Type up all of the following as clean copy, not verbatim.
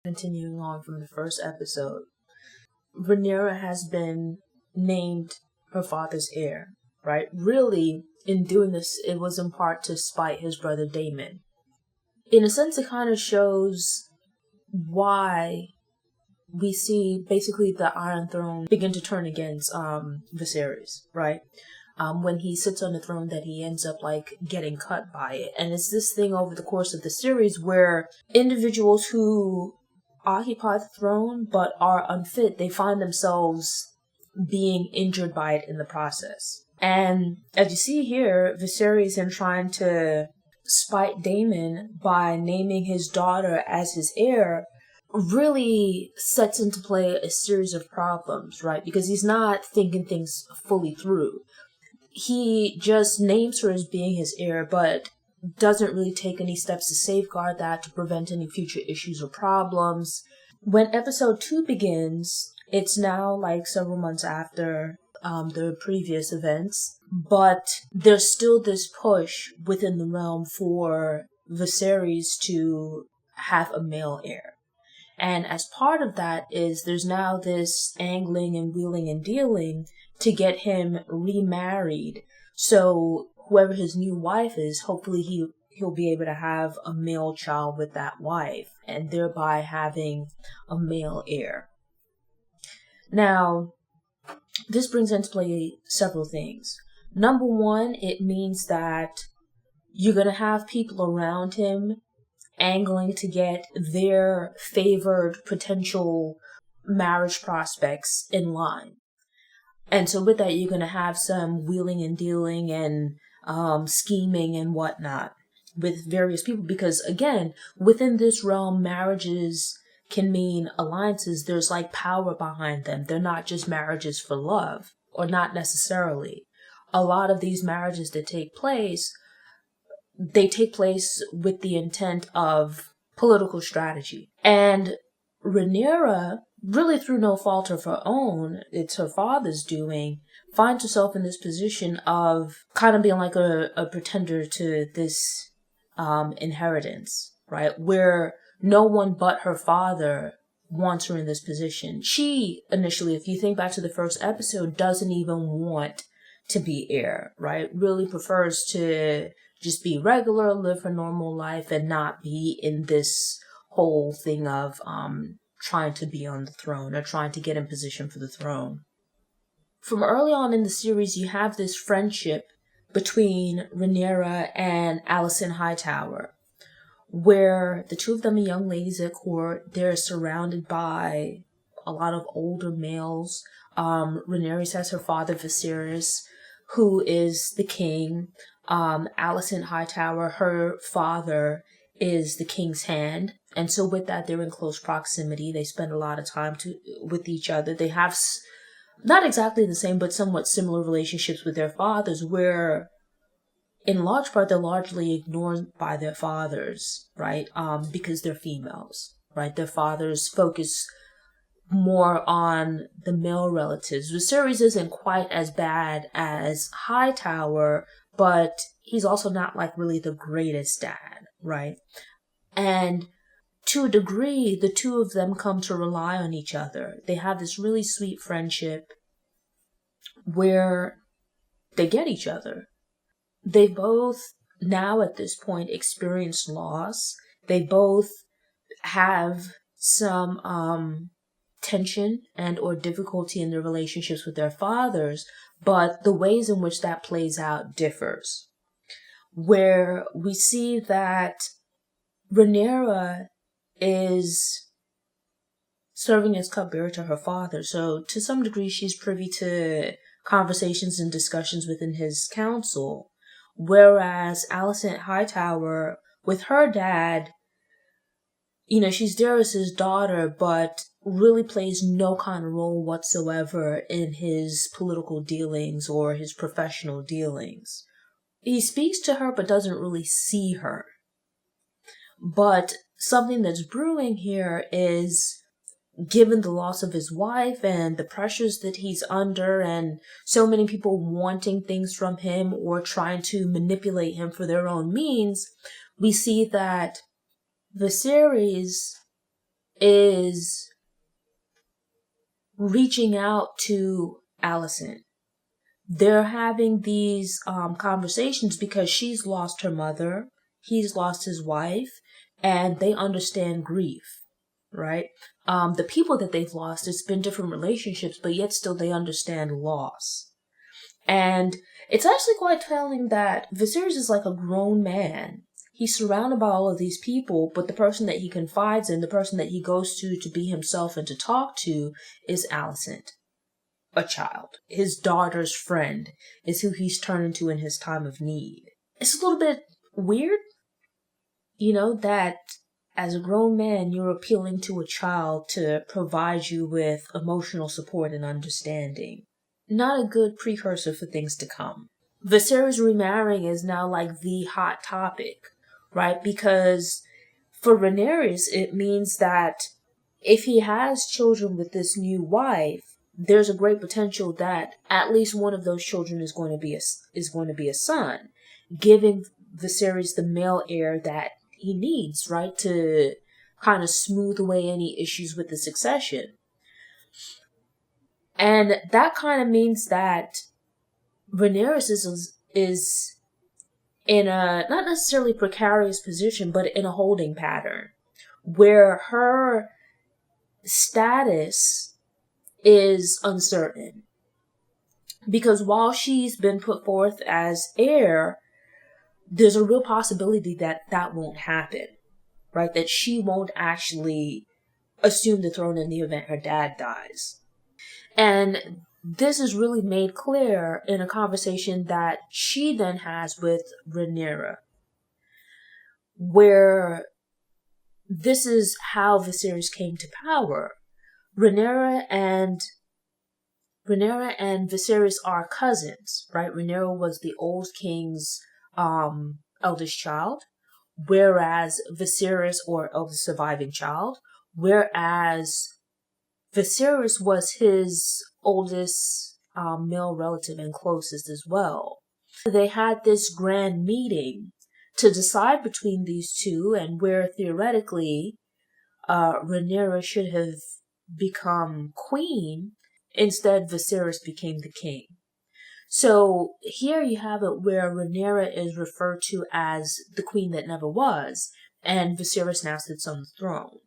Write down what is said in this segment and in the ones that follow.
Continuing on from the first episode, Rhaenyra has been named her father's heir, right? Really, in doing this, it was in part to spite his brother Daemon. In a sense, it kind of shows why we see basically the Iron Throne begin to turn against Viserys, right? When he sits on the throne, that he ends up getting cut by it. And it's this thing over the course of the series where individuals who occupy the throne but are unfit, they find themselves being injured by it in the process. And as you see here, Viserys, in trying to spite Daemon by naming his daughter as his heir, really sets into play a series of problems, right? Because he's not thinking things fully through. He just names her as being his heir, but doesn't really take any steps to safeguard that, to prevent any future issues or problems. When episode 2 begins, it's now several months after the previous events, but there's still this push within the realm for Viserys to have a male heir. And as part of that is there's now this angling and wheeling and dealing to get him remarried. So whoever his new wife is, hopefully he'll be able to have a male child with that wife, and thereby having a male heir. Now, this brings into play several things. Number one, it means that you're going to have people around him angling to get their favored potential marriage prospects in line. And so with that, you're going to have some wheeling and dealing and scheming and whatnot with various people. Because again, within this realm, marriages can mean alliances. There's power behind them. They're not just marriages for love, or not necessarily. A lot of these marriages that take place, they take place with the intent of political strategy. And Rhaenyra, really through no fault of her own, it's her father's doing, finds herself in this position of kind of being a pretender to this inheritance, right? Where no one but her father wants her in this position. She initially, if you think back to the first episode, doesn't even want to be heir, right? Really prefers to just be regular, live her normal life, and not be in this whole thing of trying to be on the throne or trying to get in position for the throne. From early on in the series, you have this friendship between Rhaenyra and Alicent Hightower, where the two of them are young ladies at court. They're surrounded by a lot of older males. Rhaenyra has her father, Viserys, who is the king. Alicent Hightower, her father, is the king's hand. And so with that, they're in close proximity. They spend a lot of time with each other. They have not exactly the same, but somewhat similar relationships with their fathers, where in large part, they're largely ignored by their fathers, right? Because they're females, right? Their fathers focus more on the male relatives. Viserys isn't quite as bad as Hightower, but he's also not really the greatest dad, right? And to a degree, the two of them come to rely on each other. They have this really sweet friendship where they get each other. They both now at this point experience loss. They both have some tension and or difficulty in their relationships with their fathers, but the ways in which that plays out differs. Where we see that Rhaenyra is serving as cupbearer to her father, so to some degree she's privy to conversations and discussions within his council, whereas Alicent Hightower, with her dad, she's Daenerys' daughter, but really plays no kind of role whatsoever in his political dealings or his professional dealings. He speaks to her, but doesn't really see her. But something that's brewing here is, given the loss of his wife and the pressures that he's under and so many people wanting things from him or trying to manipulate him for their own means, we see that Viserys is reaching out to Alicent. They're having these conversations because she's lost her mother, he's lost his wife, and they understand grief, right? The people that they've lost, it's been different relationships, but yet still they understand loss. And it's actually quite telling that Viserys is like a grown man. He's surrounded by all of these people, but the person that he confides in, the person that he goes to be himself and to talk to, is Alicent, a child. His daughter's friend is who he's turning to in his time of need. It's a little bit weird, that as a grown man, you're appealing to a child to provide you with emotional support and understanding. Not a good precursor for things to come. Viserys remarrying is now like the hot topic, right? Because for Rhaenyra, it means that if he has children with this new wife, there's a great potential that at least one of those children is going to be a son, giving Viserys the male heir that he needs, right, to kind of smooth away any issues with the succession. And that kind of means that Rhaenyra is in a not necessarily precarious position, but in a holding pattern where her status is uncertain. Because while she's been put forth as heir, there's a real possibility that that won't happen, right? That she won't actually assume the throne in the event her dad dies. And this is really made clear in a conversation that she then has with Rhaenyra, where this is how Viserys came to power. Rhaenyra and Viserys are cousins, right? Rhaenyra was the old king's eldest child, whereas Viserys, or eldest surviving child, whereas Viserys was his oldest male relative and closest as well. They had this grand meeting to decide between these two, and where theoretically Rhaenyra should have become queen, instead Viserys became the king. So here you have it where Rhaenyra is referred to as the queen that never was, and Viserys now sits on the throne.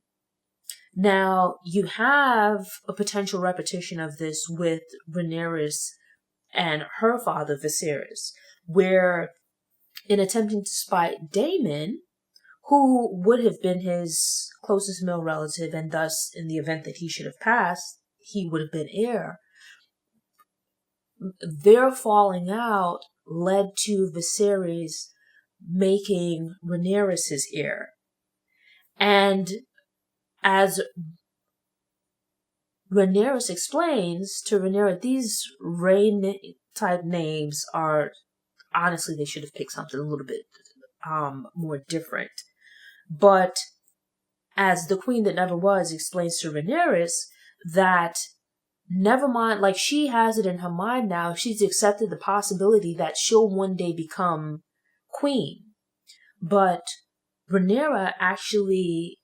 Now, you have a potential repetition of this with Rhaenyra and her father Viserys, where in attempting to spite Daemon, who would have been his closest male relative, and thus, in the event that he should have passed, he would have been heir, their falling out led to Viserys making Rhaenyra his heir. And as Rhaenyra explains to Rhaenyra, these Rhaen-type names are, honestly, they should have picked something a little bit more different. But as the queen that never was explains to Rhaenyra, that never mind, like she has it in her mind now, she's accepted the possibility that she'll one day become queen. But Rhaenyra actually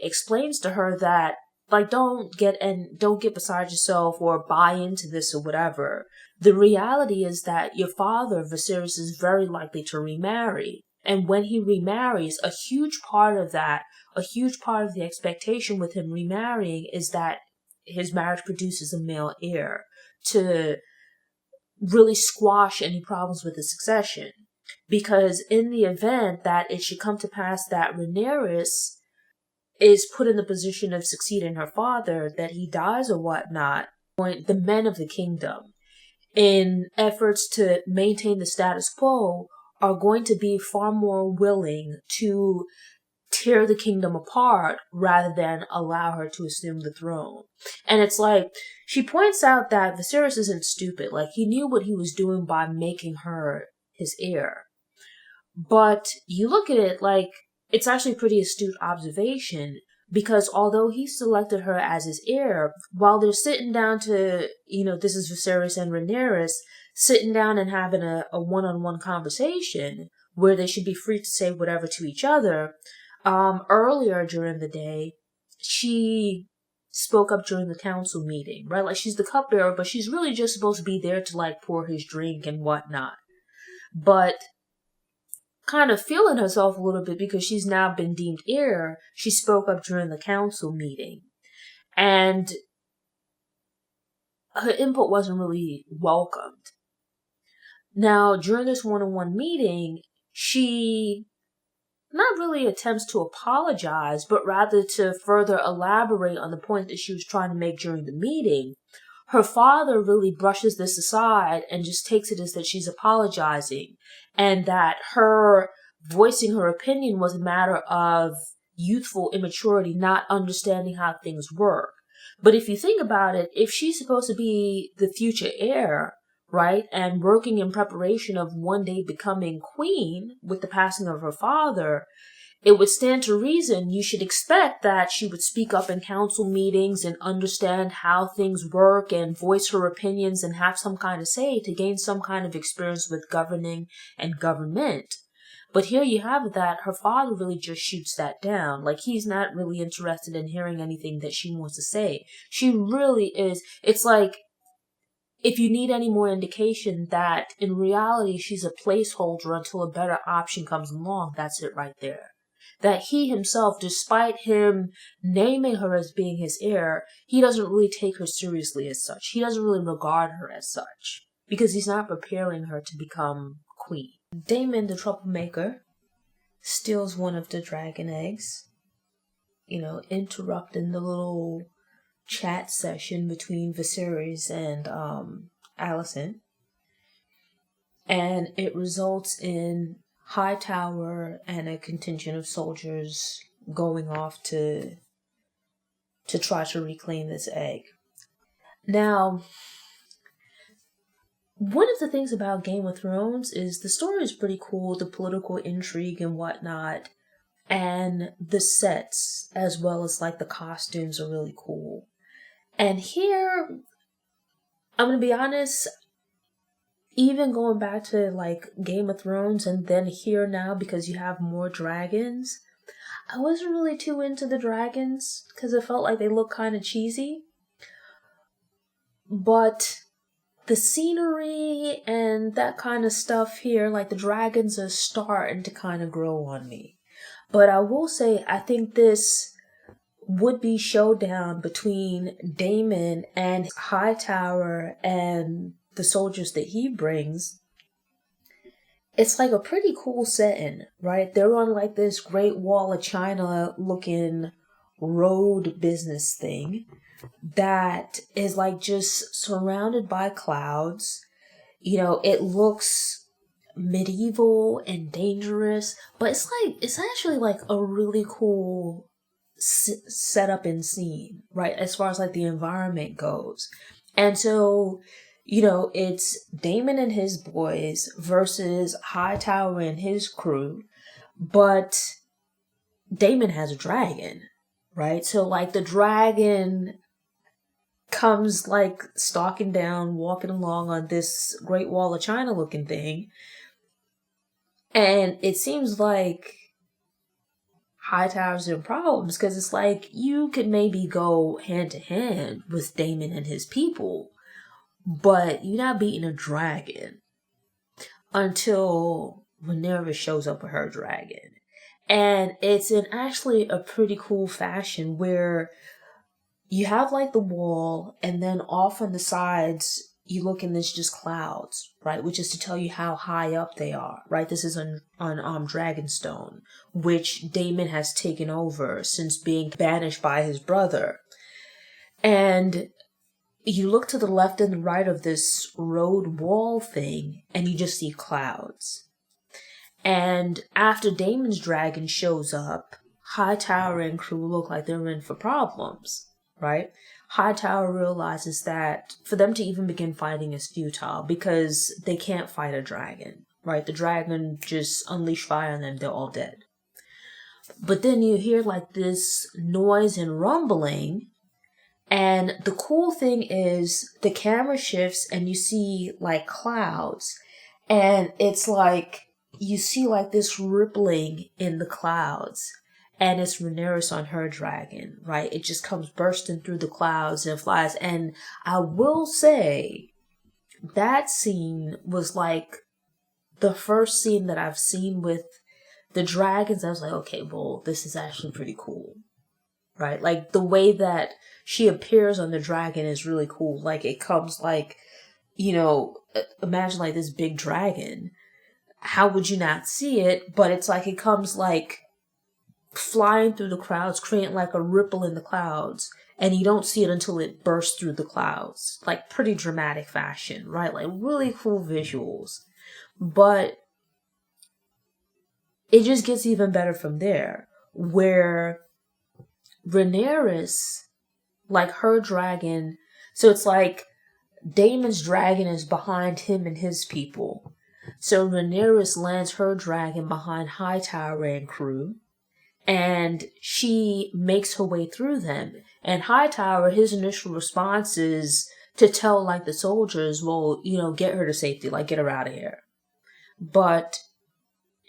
explains to her that, like, don't get beside yourself or buy into this or whatever. The reality is that your father, Viserys, is very likely to remarry. And when he remarries, a huge part of the expectation with him remarrying is that his marriage produces a male heir to really squash any problems with the succession. Because in the event that it should come to pass that Rhaenyra is put in the position of succeeding her father, that he dies or whatnot, the men of the kingdom, in efforts to maintain the status quo, are going to be far more willing to tear the kingdom apart rather than allow her to assume the throne. And it's like, she points out that Viserys isn't stupid. Like, he knew what he was doing by making her his heir. But you look at it like, it's actually a pretty astute observation, because although he selected her as his heir, while they're sitting down to, this is Viserys and Rhaenyra sitting down and having a one-on-one conversation where they should be free to say whatever to each other, earlier during the day, she spoke up during the council meeting, right? Like, she's the cupbearer, but she's really just supposed to be there to, like, pour his drink and whatnot. But kind of feeling herself a little bit because she's now been deemed heir, she spoke up during the council meeting. And her input wasn't really welcomed. Now, during this one-on-one meeting, she not really attempts to apologize, but rather to further elaborate on the point that she was trying to make during the meeting. Her father really brushes this aside and just takes it as that she's apologizing, and that her voicing her opinion was a matter of youthful immaturity, not understanding how things work. But if you think about it, if she's supposed to be the future heir, right, and working in preparation of one day becoming queen with the passing of her father, it would stand to reason you should expect that she would speak up in council meetings and understand how things work and voice her opinions and have some kind of say to gain some kind of experience with governing and government. But here you have that her father really just shoots that down. Like, he's not really interested in hearing anything that she wants to say. She really is. It's like, if you need any more indication that in reality she's a placeholder until a better option comes along, that's it right there. That he himself, despite him naming her as being his heir, he doesn't really take her seriously as such. He doesn't really regard her as such, because he's not preparing her to become queen. Daemon, the troublemaker, steals one of the dragon eggs, interrupting the little chat session between Viserys and Alicent. And it results in Hightower and a contingent of soldiers going off to try to reclaim this egg. Now, one of the things about Game of Thrones is the story is pretty cool, the political intrigue and whatnot, and the sets, as well as like the costumes, are really cool. And here, I'm gonna be honest, even going back to like Game of Thrones and then here now, because you have more dragons, I wasn't really too into the dragons because it felt like they looked kind of cheesy. But the scenery and that kind of stuff here, like the dragons, are starting to kind of grow on me. But I will say, I think this would-be showdown between Daemon and Hightower and the soldiers that he brings, it's like a pretty cool setting, right? They're on like this Great Wall of China looking road business thing that is like just surrounded by clouds. It looks medieval and dangerous, but it's actually like a really cool setup and scene, right? As far as like the environment goes. And so, it's Daemon and his boys versus Hightower and his crew, but Daemon has a dragon, right? So like the dragon comes like stalking down, walking along on this Great Wall of China looking thing. And it seems like Hightower's in problems because it's like you could maybe go hand to hand with Daemon and his people, but you're not beating a dragon until Rhaenyra shows up with her dragon. And it's in actually a pretty cool fashion where you have like the wall, and then off on the sides you look and there's just clouds, right? Which is to tell you how high up they are, right? This is on Dragonstone, which Daemon has taken over since being banished by his brother. And you look to the left and the right of this road wall thing, and you just see clouds. And after Daemon's dragon shows up, Hightower and crew look like they're in for problems, right? Hightower realizes that for them to even begin fighting is futile because they can't fight a dragon, right? The dragon just unleashed fire on them, they're all dead. But then you hear like this noise and rumbling, and the cool thing is the camera shifts and you see like clouds, and it's like you see like this rippling in the clouds. and it's Rhaenyra on her dragon, right? It just comes bursting through the clouds and flies. And I will say that scene was like the first scene that I've seen with the dragons. I was like, okay, well, this is actually pretty cool, right? Like the way that she appears on the dragon is really cool. Like it comes like, imagine like this big dragon. How would you not see it? But it's like it comes like flying through the clouds, creating like a ripple in the clouds, and you don't see it until it bursts through the clouds. Like pretty dramatic fashion, right? Like really cool visuals. But it just gets even better from there, where Rhaenyra, like her dragon, so it's like Daemon's dragon is behind him and his people. So Rhaenyra lands her dragon behind Hightower and crew, and she makes her way through them. And Hightower, his initial response is to tell like the soldiers, well, get her to safety, like get her out of here. But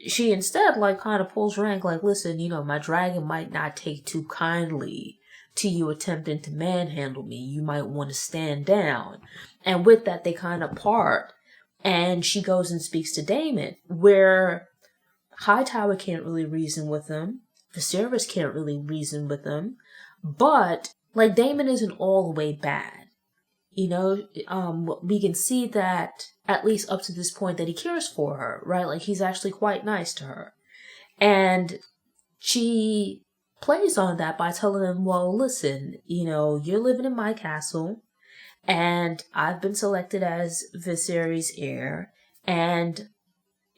she instead like kind of pulls rank, like, listen, my dragon might not take too kindly to you attempting to manhandle me. You might want to stand down. And with that, they kind of part. And she goes and speaks to Daemon, where Hightower can't really reason with him. Viserys can't really reason with him. But, like, Daemon isn't all the way bad. We can see that, at least up to this point, that he cares for her, right? Like, he's actually quite nice to her. And she plays on that by telling him, well, listen, you're living in my castle, and I've been selected as Viserys' heir, and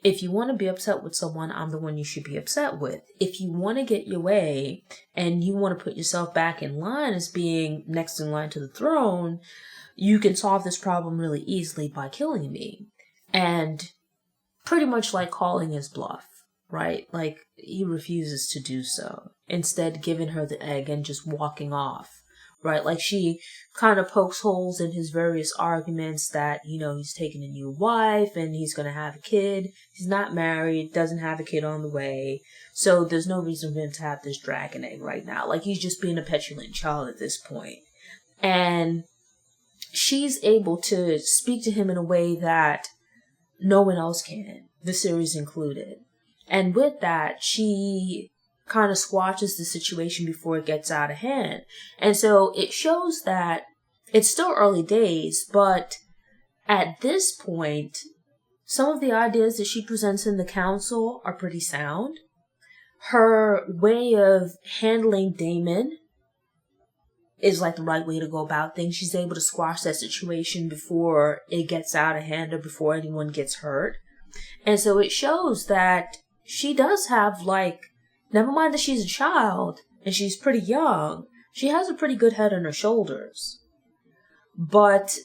if you want to be upset with someone, I'm the one you should be upset with. If you want to get your way, and you want to put yourself back in line as being next in line to the throne, you can solve this problem really easily by killing me. And pretty much like calling his bluff, right? Like, he refuses to do so. Instead, giving her the egg and just walking off, right? Like, she kind of pokes holes in his various arguments that, he's taking a new wife and he's going to have a kid. He's not married, doesn't have a kid on the way. So there's no reason for him to have this dragon egg right now. Like, he's just being a petulant child at this point. And she's able to speak to him in a way that no one else can, Viserys included. And with that, she kind of squashes the situation before it gets out of hand. And so it shows that it's still early days, but at this point, some of the ideas that she presents in the council are pretty sound. Her way of handling Daemon is like the right way to go about things. She's able to squash that situation before it gets out of hand or before anyone gets hurt. And so it shows that she does have, like, never mind that she's a child and she's pretty young, she has a pretty good head on her shoulders. But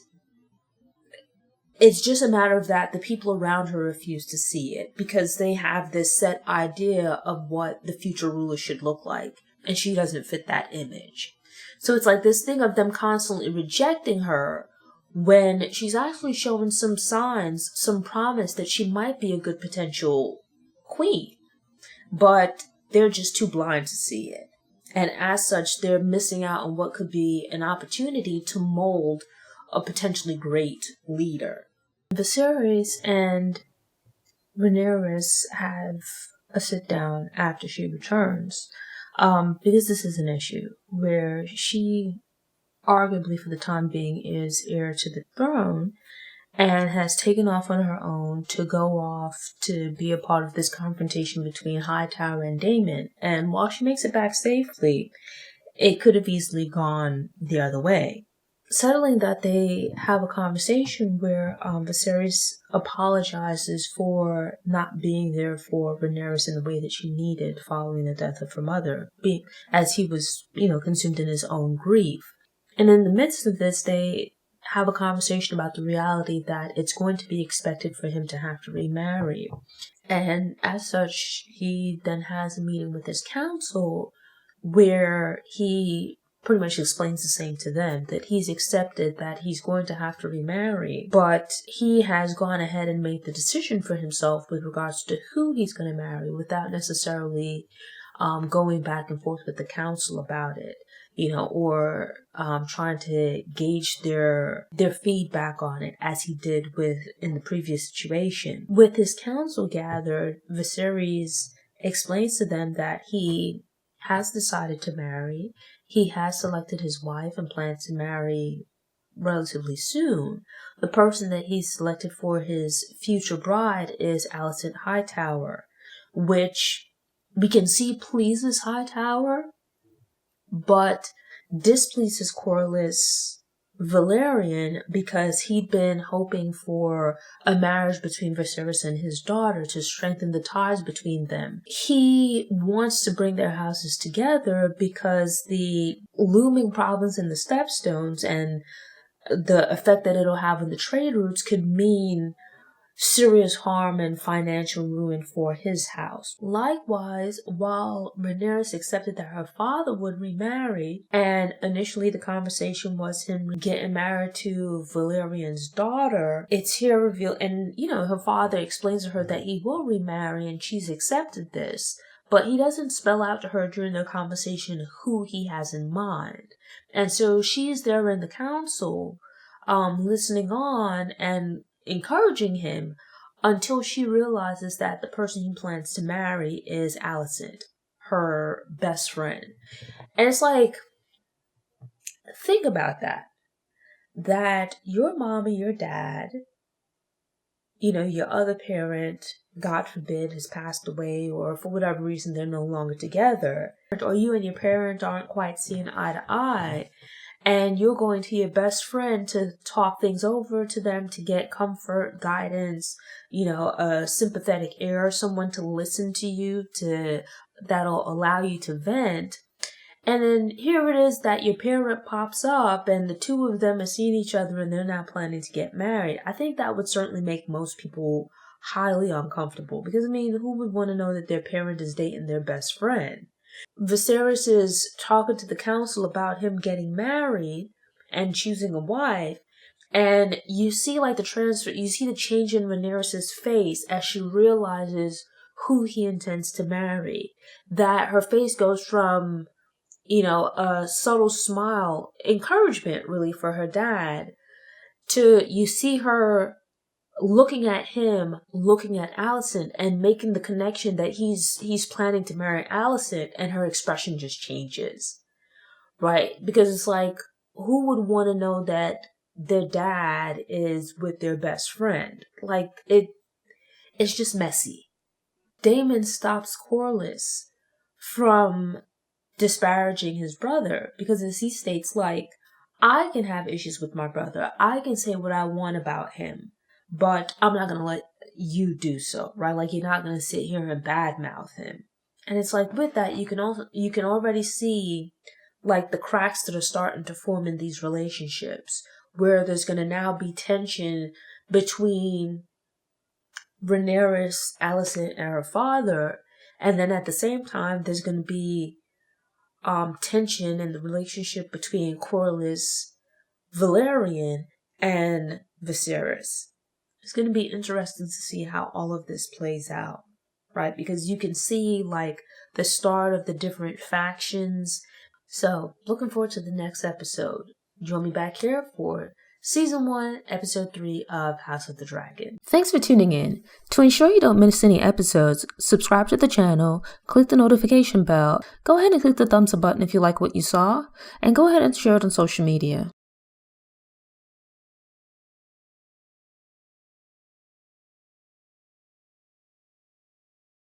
it's just a matter of that the people around her refuse to see it because they have this set idea of what the future ruler should look like, and she doesn't fit that image. So it's like this thing of them constantly rejecting her when she's actually showing some signs, some promise that she might be a good potential queen. But they're just too blind to see it. And as such, they're missing out on what could be an opportunity to mold a potentially great leader. Viserys and Rhaenyra have a sit down after she returns. Because this is an issue where she arguably for the time being is heir to the throne and has taken off on her own to go off to be a part of this confrontation between Hightower and Daemon. And while she makes it back safely, it could have easily gone the other way. Settling that, they have a conversation where Viserys apologizes for not being there for Rhaenyra in the way that she needed following the death of her mother, as he was, consumed in his own grief. And in the midst of this, they have a conversation about the reality that it's going to be expected for him to have to remarry. And as such, he then has a meeting with his council where he pretty much explains the same to them, that he's accepted that he's going to have to remarry, but he has gone ahead and made the decision for himself with regards to who he's going to marry without necessarily going back and forth with the council about it, or trying to gauge their feedback on it, as he did in the previous situation. With his council gathered, Viserys explains to them that he has decided to marry. He has selected his wife and plans to marry relatively soon. The person that he's selected for his future bride is Alicent Hightower, which we can see pleases Hightower, but displeases Corlys Velaryon, because he'd been hoping for a marriage between Viserys and his daughter to strengthen the ties between them. He wants to bring their houses together because the looming problems in the Stepstones and the effect that it'll have on the trade routes could mean serious harm and financial ruin for his house. Likewise, while Rhaenyra accepted that her father would remarry, and initially the conversation was him getting married to Velaryon's daughter, it's here revealed, and her father explains to her that he will remarry, and she's accepted this, but he doesn't spell out to her during the conversation who he has in mind. And so she's there in the council, listening on and encouraging him, until she realizes that the person he plans to marry is Alicent, her best friend. And it's like, think about that your mom and your dad, your other parent, God forbid, has passed away, or for whatever reason they're no longer together, or you and your parent aren't quite seeing eye to eye, and you're going to your best friend to talk things over to them, to get comfort, guidance, a sympathetic ear, someone to listen to you, that'll allow you to vent. And then here it is that your parent pops up and the two of them are seeing each other and they're now planning to get married. I think that would certainly make most people highly uncomfortable, because who would want to know that their parent is dating their best friend? Viserys is talking to the council about him getting married and choosing a wife, and you see you see the change in Rhaenyra's face as she realizes who he intends to marry. That her face goes from, a subtle smile, encouragement really for her dad, to you see her looking at him, looking at Alicent, and making the connection that he's planning to marry Alicent, and her expression just changes, right? Because it's like, who would want to know that their dad is with their best friend? Like, it's just messy. Daemon stops Corlys from disparaging his brother, because as he states, I can have issues with my brother, I can say what I want about him, but I'm not going to let you do so, right? You're not going to sit here and badmouth him. And it's with that, you can already see the cracks that are starting to form in these relationships, where there's going to now be tension between Rhaenyra, Alicent, and her father. And then at the same time, there's going to be tension in the relationship between Corlys Velaryon and Viserys. It's going to be interesting to see how all of this plays out, right? Because you can see the start of the different factions. So, looking forward to the next episode. Join me back here for Season 1, Episode 3 of House of the Dragon. Thanks for tuning in. To ensure you don't miss any episodes, subscribe to the channel, click the notification bell, go ahead and click the thumbs up button if you like what you saw, and go ahead and share it on social media.